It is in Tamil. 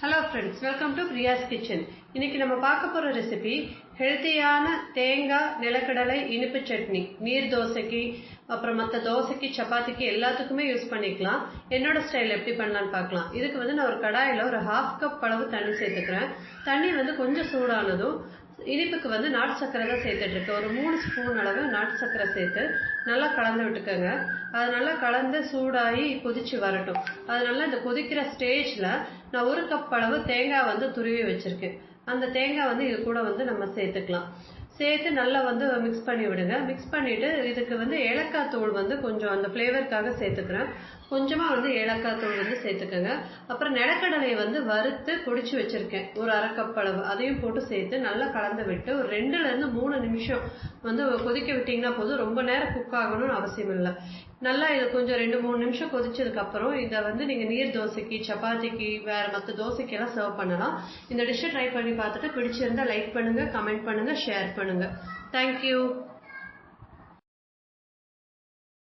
Hello friends, welcome to Priya's Kitchen. இன்னைக்கு நம்ம பார்க்க போற ரெசிபி ஹெல்தியான தேங்காய் நிலக்கடலை இனிப்பு சட்னி. நீர் தோசைக்கு அப்புறம் மற்ற தோசைக்கு சப்பாத்திக்கு எல்லாத்துக்குமே யூஸ் பண்ணிக்கலாம். என்னோட ஸ்டைல் எப்படி பண்ணலாம்னு பார்க்கலாம். இதுக்கு நான் ஒரு கடாயில ஒரு 1/2 கப் அளவு தண்ணி சேர்த்துக்கிறேன். தண்ணி கொஞ்சம் சூடானதும் இனிப்புக்கு நாட்டு சர்க்கரை தான் சேர்த்துட்டு இருக்கேன். ஒரு 3 ஸ்பூன் அளவு நாட்டு சர்க்கரை சேர்த்து நல்லா கலந்து விட்டுக்கோங்க. அது நல்லா கலந்து சூடாகி கொதிச்சு வரட்டும். அது நல்லா இந்த கொதிக்கிற ஸ்டேஜ்ல நான் 1 கப் அளவு தேங்காய் துருவி வச்சிருக்கேன். அந்த தேங்காய் இது கூட நம்ம சேர்த்துக்கலாம். சேர்த்து நல்லா மிக்ஸ் பண்ணி விடுங்க. மிக்ஸ் பண்ணிட்டு இதுக்கு ஏலக்காய் தூள் கொஞ்சம் அந்த ஃப்ளேவருக்காக சேர்த்துக்கிறேன். கொஞ்சமா ஏலக்காய் தூள் சேர்த்துக்கோங்க. அப்புறம் நிலக்கடலையை வறுத்து பொடிச்சு வச்சிருக்கேன். ஒரு 1/2 கப் அளவு அதையும் போட்டு சேர்த்து நல்லா கலந்து விட்டு ஒரு 2ல இருந்து 3 நிமிஷம் கொதிக்க விட்டீங்கன்னா போதும். ரொம்ப நேரம் குக் ஆகணும்னு அவசியம் இல்லை. நல்லா இது கொஞ்சம் 2-3 நிமிஷம் கொதிச்சதுக்கு அப்புறம் இதை நீங்க நீர் தோசைக்கு சப்பாத்திக்கு வேற மற்ற தோசைக்கு எல்லாம் சர்வ் பண்ணலாம். இந்த டிஷ்ஷை ட்ரை பண்ணி பார்த்துட்டு பிடிச்சிருந்தா லைக் பண்ணுங்க, கமெண்ட் பண்ணுங்க, ஷேர் பண்ணுங்க. தேங்க்யூ.